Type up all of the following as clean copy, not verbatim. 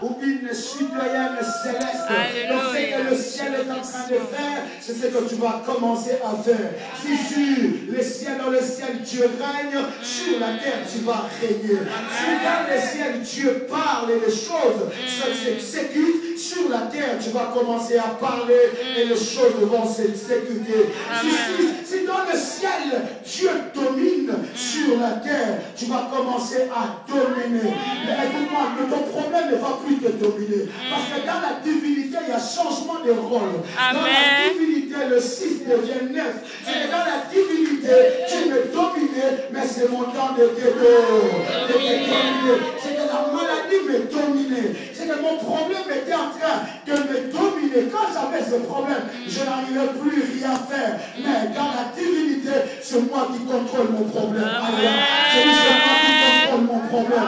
ou une citoyenne céleste. Donc ce que le ciel est en train de faire, c'est ce que tu vas commencer à faire. Si sur le ciel, dans le ciel, Dieu règne, sur la terre, tu vas régner. Si dans le ciel, Dieu parle et les choses s'exécutent, sur la terre, tu vas commencer à parler et les choses vont s'exécuter. Si dans le ciel, Dieu domine sur la terre, tu vas commencer à dominer. Mais écoute-moi, ton problème ne va plus te dominer. Parce que dans la divinité, il y a changement de rôle. Dans la divinité, le 6 devient 9. Et dans la divinité, tu me dominais, mais c'est mon temps de te dominer. C'est que la maladie me dominait. C'est que mon problème était en train de me dominer. Quand j'avais ce problème, je n'arrivais plus rien faire. Mais dans la divinité, c'est moi qui contrôle mon problème. C'est moi qui contrôle mon problème.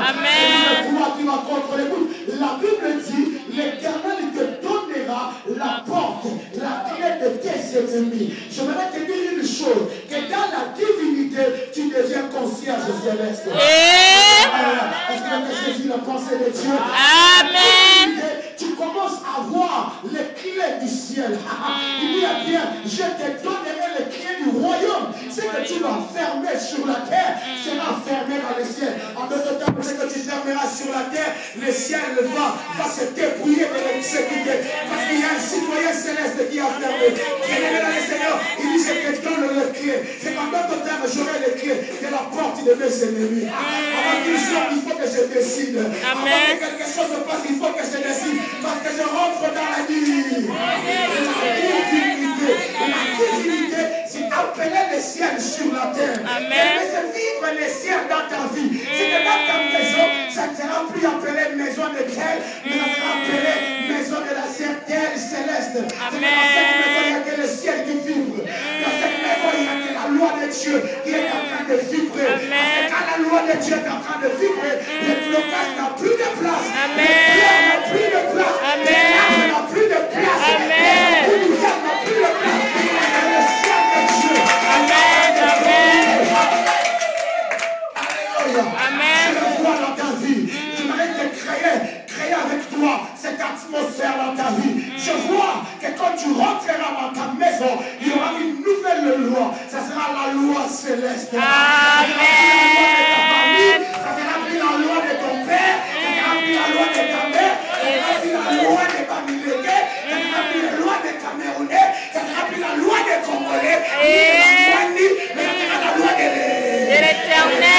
C'est moi qui va contrôler. Écoute, la Bible dit, l'Éternel te donnera la porte, la clé de tes ennemis. Je voudrais te dire une chose, que dans la divinité, tu deviens concierge céleste. Est-ce que tu as saisi la pensée de Dieu? Amen. Tu commences à voir les clés du ciel. Il dit à Pierre, je te donnerai les clés du royaume. Ce que tu vas fermer sur la terre sera fermé dans le ciel. En d'autres temps, ce que tu fermeras sur la terre, le ciel va se débrouiller de l'exécuter. Parce qu'il y a un citoyen céleste qui a fermé. Bien-aimé dans le Seigneur, il dit, je te donne les clés. C'est qu'en d'autres termes, j'aurai les clés de la porte de mes ennemis. Avant qu'ils sortent, il faut que je décide. Avant que quelque chose se passe, il faut que je décide. Parce que je rentre dans la divinité. La divinité, c'est appeler le ciel sur la terre. C'est vivre le ciel dans ta vie. C'est que dans ta maison, ça ne sera plus appelé maison de terre, mais ça sera appelé maison de la terre céleste. C'est que dans cette maison, il n'y a que le ciel qui vibre. Dans cette maison, il n'y a que la loi de Dieu qui est en train de vibrer. Parce que quand la loi de Dieu est en train de vibrer, le blocage n'a plus de place. Le pierre n'a plus de place. L'arbre n'a plus de place. L'univers n'a plus de place. Le ciel de Dieu. Alléluia. Je le vois dans ta vie. Je m'arrête de créer avec toi cette atmosphère dans ta vie. Je vois que quand tu rentreras dans ta maison, il y aura une nouvelle loi. Ça sera la loi céleste. Amen. Ça sera plus la loi de ton père. Ça sera plus la loi de ta mère. Ça sera plus la loi des Bamileke. Ça sera plus la loi des Camerounais. Ça sera plus la loi des Congolais. Mais ça sera la loi de l'Éternel.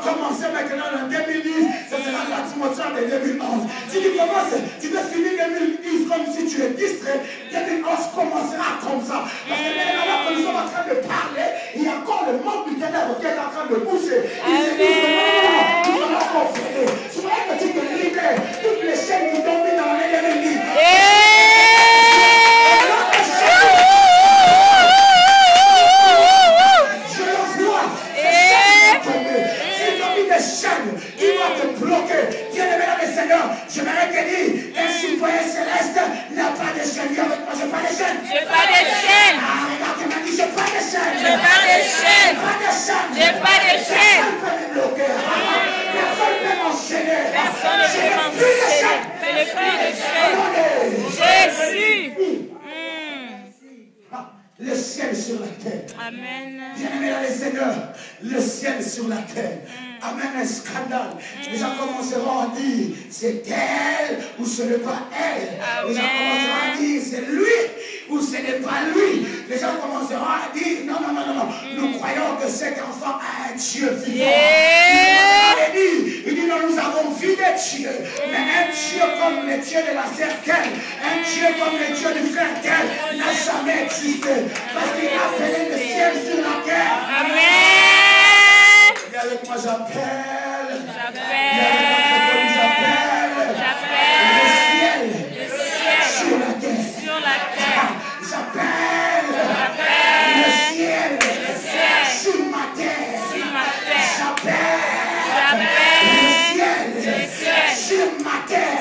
Commencer maintenant en 2010, ce sera l'atmosphère de 2011. Si tu commences, tu veux finir 2010 comme si tu es distrait, 2011 commencera comme ça. Parce que maintenant que nous sommes en train de parler, il y a encore le monde du ténèbre qui est en train de bouger. Il se dit que non, nous allons conférer. Je voudrais que tu te libères toutes les chaînes qui tombent dans l'ennemi. Qui va te bloquer. Bien-aimé dans le Seigneur, je m'arrête de dire qu'un citoyen céleste n'a pas de chaîne. Viens avec moi, je n'ai pas de chaîne. Je n'ai pas de chaîne. Regarde, tu m'as dit, je n'ai pas de chaîne. Je n'ai pas de chaîne. Je n'ai pas de chaîne. Personne ne peut me bloquer. Personne ne peut m'enchaîner. Personne ne peut m'enchaîner. Je n'ai plus de chaîne. Jésus. Le ciel sur la terre. Amen. Bien-aimé dans le Seigneur, le ciel sur la terre. Amen, un scandale. Les gens commenceront à dire, c'est elle ou ce n'est pas elle. Les gens commenceront à dire, c'est lui ou ce n'est pas lui. Les gens commenceront à dire, non. Nous croyons que cet enfant a un Dieu vivant. Il dit, non, nous avons vu des dieux. Mais un Dieu comme le Dieu de la serpente, un Dieu comme le Dieu du frère tel, n'a jamais existé. Parce qu'il a fait le ciel sur la terre. Amen. Viens avec moi, j'appelle. Le ciel sur la terre. J'appelle le ciel sur ma terre. J'appelle le ciel sur ma terre.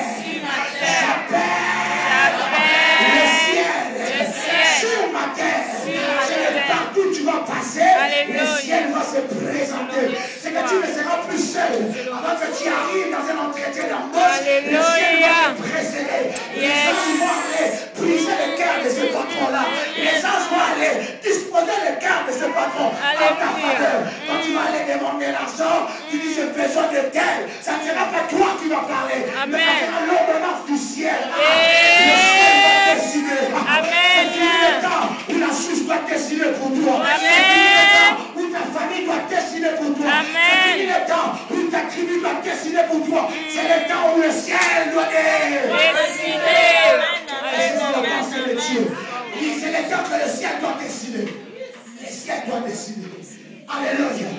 J'appelle le ciel sur ma Alléluia. Les anges vont aller briser le cœur de ce patron-là. Les anges vont aller disposer le cœur de ce patron. Quand tu vas aller demander l'argent, tu dis j'ai besoin de tel. Ça ne sera pas toi qui vas parler. Mais ça sera l'ordonnance du ciel. Le ciel va décider. C'est le temps où la chose doit décider pour toi. C'est le temps où ta famille doit décider pour toi. C'est le temps où ta tribu doit décider pour toi. C'est le temps où le ciel doit décider. C'est le temps que le ciel doit décider. Le ciel doit décider. Alléluia.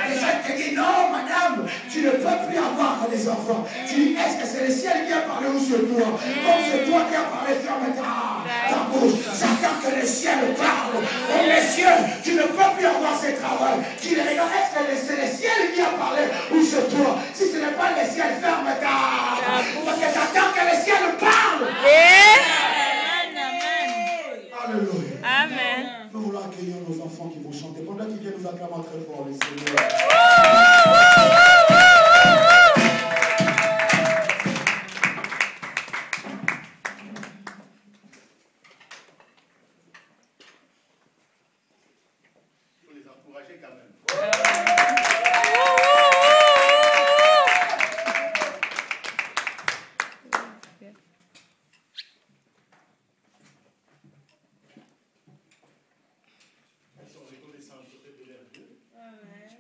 Les gens te disent non, madame, tu ne peux plus avoir des enfants. Tu dis est-ce que c'est le ciel qui a parlé ou c'est toi? Comme c'est toi qui as parlé, ferme ta bouche. J'attends que le ciel parle. Oh messieurs, tu ne peux plus avoir ce travail. Tu les regardes, est-ce que c'est le ciel qui a parlé ou c'est toi? Si ce n'est pas le ciel, ferme ta bouche. Parce que j'attends que le ciel parle. Alléluia. Amen. Nous voulons accueillir nos enfants qui vont chanter. Pendant qu'ils viennent nous acclamer très fort, les Seigneurs. Il faut les encourager quand même.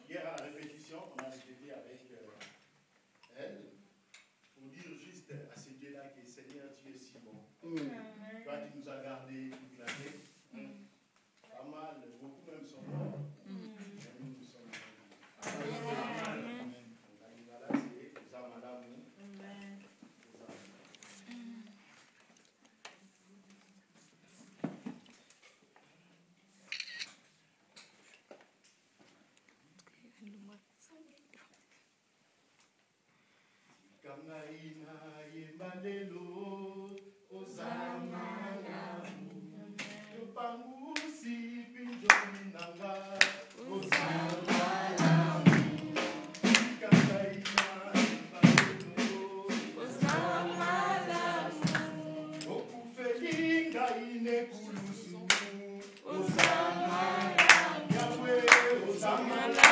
Hier à la répétition, on a répété avec elle pour dire juste à ce Dieu-là que Seigneur, tu es si bon. Toi qui nous as gardés toute l'année. Pas mal, beaucoup même sont morts. Mais nous sommes morts. Amen. Voilà, c'est Zamalamu. Kamaina yembalelo ozamalamu yopangusi pinjoni nanga ozamalamu Kamaina yembalelo ozamalamu okufelinga inekulusu ozamalamu Yahweh ozamalamu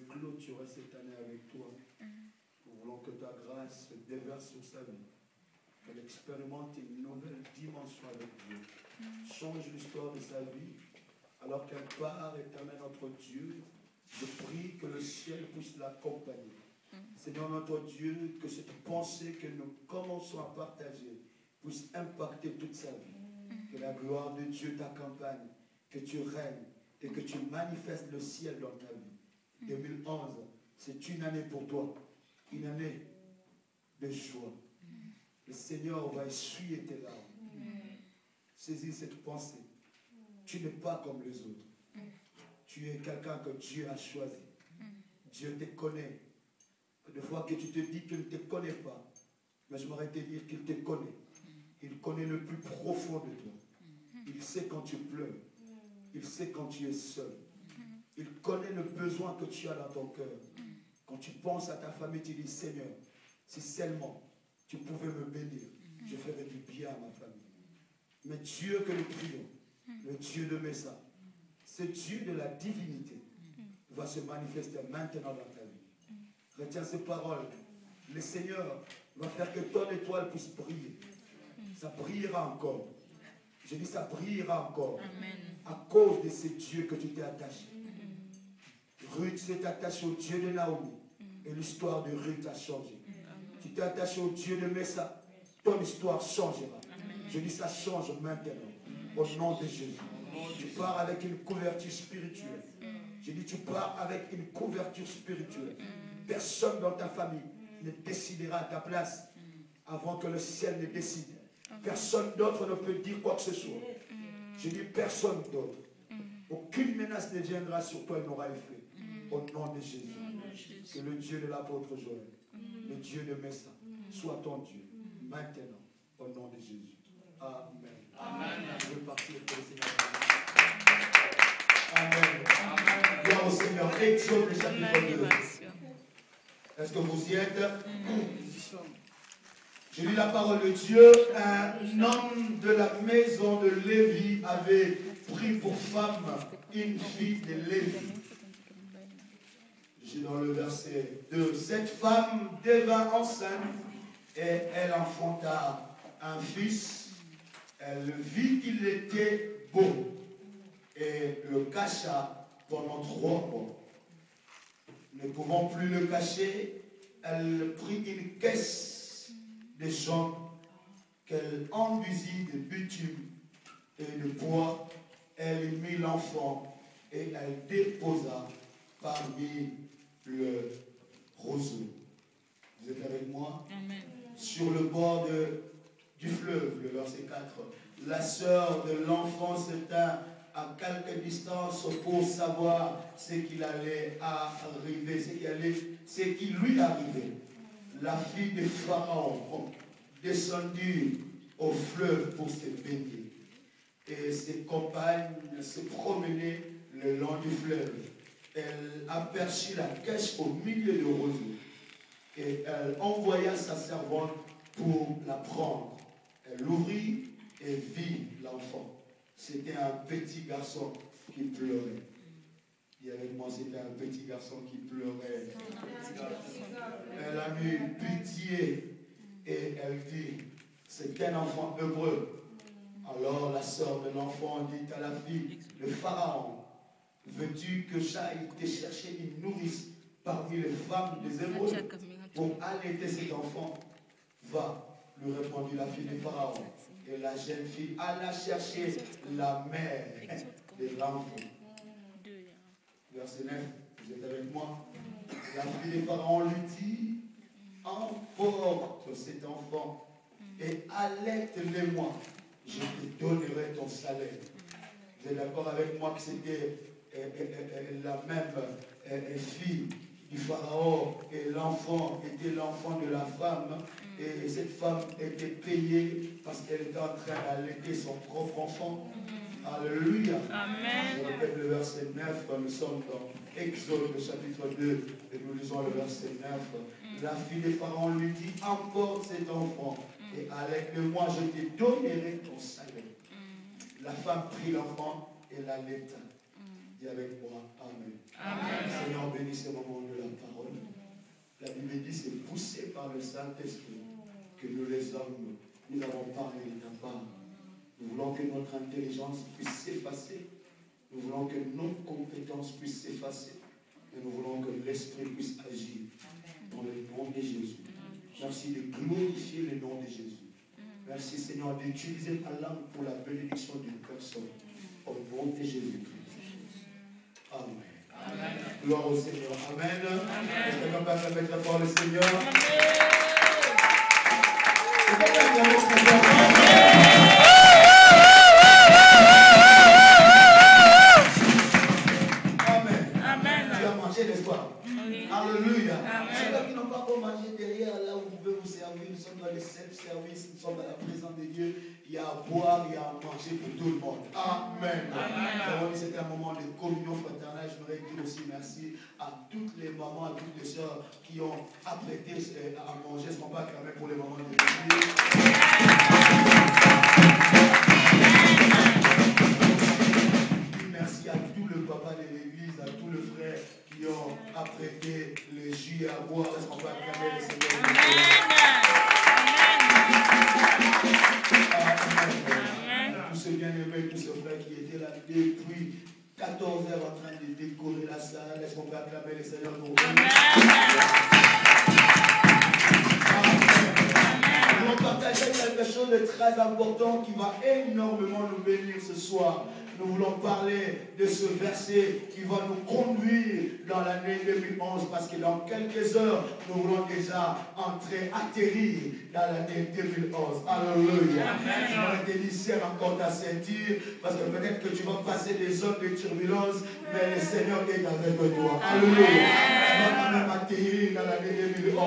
Clôturer cette année avec toi. Nous voulons que ta grâce se déverse sur sa vie. qu'elle expérimente une nouvelle dimension avec Dieu. Change l'histoire de sa vie. Alors qu'elle part et t'amène notre Dieu, je prie que le ciel puisse l'accompagner. Seigneur notre Dieu, que cette pensée que nous commençons à partager puisse impacter toute sa vie. Que la gloire de Dieu t'accompagne, que tu règnes et que tu manifestes le ciel dans ta vie. 2011, c'est une année pour toi, une année de joie. Le Seigneur va essuyer tes larmes. Saisis cette pensée. Tu n'es pas comme les autres. Tu es quelqu'un que Dieu a choisi. Dieu te connaît. Des fois que tu te dis qu'il ne te connaît pas, mais je m'aurais te dire qu'il te connaît. Il connaît le plus profond de toi. Il sait quand tu pleures. Il sait quand tu es seul. Il connaît le besoin que tu as dans ton cœur. Quand tu penses à ta famille, tu dis, Seigneur, si seulement tu pouvais me bénir, je ferais du bien à ma famille. Mais Dieu que nous prions, le Dieu de Messa, ce Dieu de la divinité, va se manifester maintenant dans ta vie. Retiens ces paroles. Le Seigneur va faire que ton étoile puisse briller. Ça brillera encore. Je dis ça brillera encore. Amen. À cause de ce Dieu que tu t'es attaché. Ruth s'est attachée au Dieu de Naomi. Et l'histoire de Ruth a changé. Tu t'es attaché au Dieu de Messa. Ton histoire changera. Je dis ça change maintenant. Au nom de Jésus. Tu pars avec une couverture spirituelle. Je dis tu pars avec une couverture spirituelle. Personne dans ta famille ne décidera à ta place avant que le ciel ne décide. Personne d'autre ne peut dire quoi que ce soit. Je dis personne d'autre. Aucune menace ne viendra sur toi et n'aura effet. Au nom de Jésus. Que le Dieu de l'apôtre Joël, le Dieu de Messa, soit ton Dieu. Maintenant, au nom de Jésus. Amen. Amen. Je veux partir pour le Seigneur. Amen. Gloire au Seigneur. Exode le chapitre 2. Est-ce que vous y êtes? Je lis la parole de Dieu. Un homme de la maison de Lévi avait pris pour femme une fille de Lévi. J'ai dans le verset 2. Cette femme devint enceinte et elle enfanta un fils. Elle vit qu'il était beau et le cacha pendant 3 mois. Ne pouvant plus le cacher, elle prit une caisse de champs qu'elle enduisit de bitume et de bois. Elle y mit l'enfant et elle déposa parmi le roseau. Vous êtes avec moi? Amen. Sur le bord du fleuve, le verset 4. La sœur de l'enfant se tint à quelque distance pour savoir ce qu'il allait arriver, ce qui lui arrivait. La fille de Pharaon descendit au fleuve pour se baigner. Et ses compagnes se promenaient le long du fleuve. Elle aperçut la caisse au milieu du roseau. Et elle envoya sa servante pour la prendre. Elle l'ouvrit et vit l'enfant. C'était un petit garçon qui pleurait. Dis avec moi, c'était un petit garçon qui pleurait. Elle a eu pitié et elle dit, c'est un enfant hébreu. Alors la sœur de l'enfant dit à la fille de Pharaon, veux-tu que j'aille te chercher une nourrice parmi les femmes des Hébreux pour allaiter cet enfant? Va, lui répondit la fille de Pharaon. Et la jeune fille alla chercher la mère de l'enfant. Verset 9, vous êtes avec moi? La fille de Pharaon lui dit, emporte cet enfant et allaite-le-moi. Je te donnerai ton salaire. Vous êtes d'accord avec moi que c'était la même fille du Pharaon et l'enfant était l'enfant de la femme et cette femme était payée parce qu'elle était en train d'allaiter son propre enfant. Alléluia. Amen. Je répète le verset 9, nous sommes dans Exode, le chapitre 2, et nous lisons le verset 9. La fille de Pharaon lui dit, emporte cet enfant et allaite-le-moi, je te donnerai ton salaire. La femme prit l'enfant et l'allaita. Dis avec moi, Amen. Amen. Seigneur, bénis ce moment de la parole. La Bible dit, c'est poussé par le Saint-Esprit que nous les hommes nous avons parlé de ta part. Nous voulons que notre intelligence puisse s'effacer. Nous voulons que nos compétences puissent s'effacer. Et nous voulons que l'Esprit puisse agir dans le nom de Jésus. Merci de glorifier le nom de Jésus. Merci Seigneur d'utiliser ta langue pour la bénédiction d'une personne. Au nom de Jésus-Christ. Amen. Amen. Gloire au Seigneur. Amen. Est-ce que quelqu'un peut mettre la parole au Seigneur? Amen. Tu as mangé, n'est-ce pas? Alléluia. Ceux qui n'ont pas encore mangé derrière, là où vous pouvez vous servir, nous sommes dans le self-service, nous sommes dans la présence de Dieu. Il y a à boire, il y a à manger pour tout le monde. Amen. C'était un moment de communion fraternelle. Je voudrais dire aussi merci à toutes les mamans, à toutes les sœurs qui ont apprêté à manger. Est-ce qu'on peut acclamer pour les mamans de l'église? Merci à tout le papa de l'église, à tous les frères qui ont apprêté le jus à boire. Est-ce qu'on peut acclamer le Seigneur? Tous ces bien-aimés, tous ces frères qui étaient là depuis 14 heures en train de décorer la salle. Est-ce qu'on peut acclamer le Seigneur pour vous? Nous allons partager quelque chose de très important qui va énormément nous bénir ce soir. Nous voulons parler de ce verset qui va nous conduire dans l'année 2011 parce que dans quelques heures, nous voulons déjà atterrir dans l'année 2011. Alléluia. Je m'aurais dit, serre encore ta ceinture parce que peut-être que tu vas passer des zones de turbulence, mais le Seigneur est avec toi. Alléluia. Tu vas quand même atterrir dans l'année 2011.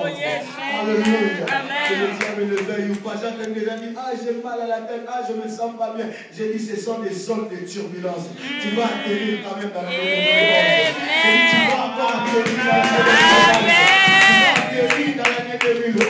Alléluia. Que le diable ne veille ou pas. J'entends déjà dire, ah j'ai mal à la tête, ah je me sens pas bien. J'ai dit, ce sont des zones de turbulence. Tu vas atterrir quand même dans l'année 2011. Tu vas encore atterrir dans l'année 2011. Tu vas atterrir dans l'année 2011.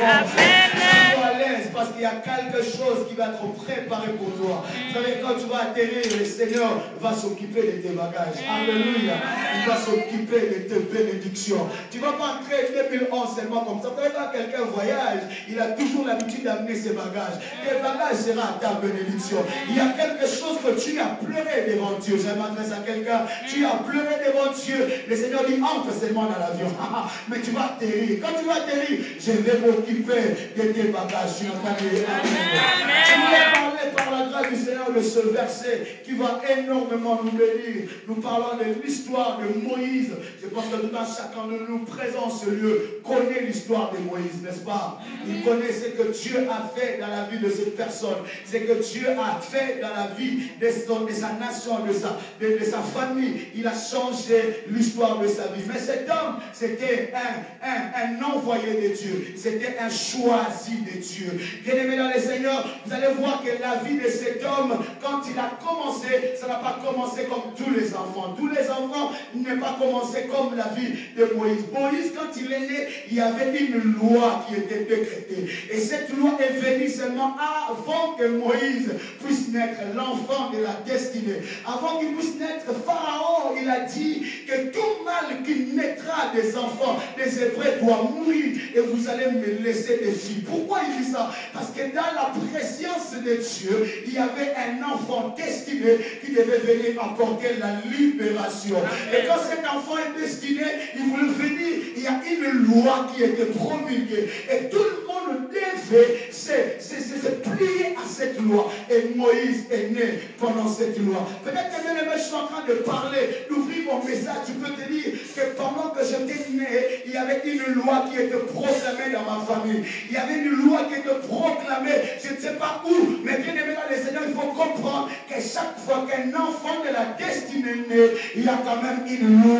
Sois à l'aise parce qu'il y a quelque chose qui va être préparé pour toi. Vous savez, quand tu vas atterrir, le Seigneur va s'occuper de tes bagages. Alléluia. Il va s'occuper de tes bénédictions. Tu ne vas pas entrer 2011 seulement comme ça. Vous savez, quand quelqu'un voyage, il a toujours l'habitude d'amener ses bagages. Tes bagages seront ta bénédiction. Il y a quelque chose que tu as pleuré devant Dieu. Je m'adresse à quelqu'un. Tu as pleuré devant Dieu. Le Seigneur dit, entre seulement dans l'avion. Mais tu vas atterrir. Quand tu vas atterrir, je vais m'occuper de tes bagages. Tu vas parler par la grâce du Seigneur de ce verset qui va énormément nous bénir. Nous parlons de l'histoire de Moïse. Je pense que tout un chacun de nous présents ce lieu connaît l'histoire de Moïse, n'est-ce pas? Il connaît ce que Dieu a fait dans la vie de cette personne, ce que Dieu a fait dans la vie de sa nation, de sa famille. Il a changé l'histoire de sa vie. Mais cet homme, c'était un envoyé de Dieu. C'était un choisi de Dieu. Bien-aimé dans le Seigneur, vous allez voir que la vie de cet homme, quand il a commencé, ça n'a pas commencé comme tous les enfants. Tous les enfants n'ont pas commencé comme la vie de Moïse. Moïse, quand il est né, il y avait une loi qui était décrétée. Et cette loi est venue seulement avant que Moïse puisse naître, l'enfant de la destinée. Avant qu'il puisse naître, Pharaon, il a dit que tout mâle qui naîtra des enfants, des Hébreux, doit mourir et vous allez me laisser des filles. Pourquoi il dit ça? Parce que dans la préscience de Dieu, il y avait un enfant destiné qui devait venir apporter la libération. Et quand cet enfant est destiné, il voulait venir, il y a une loi qui était promulguée. Et tout le monde devait se plier à cette loi. Et Moïse est né pendant cette loi. Peut-être que bien-aimé, je suis en train de parler, d'ouvrir mon message. Tu peux te dire que pendant que j'étais né, il y avait une loi qui était proclamée dans ma famille. Il y avait une loi qui était proclamée, je ne sais pas où, mais bien aimé dans le Seigneur, il faut comprendre que chaque fois qu'un enfant de la destinée naît, il y a quand même une loi.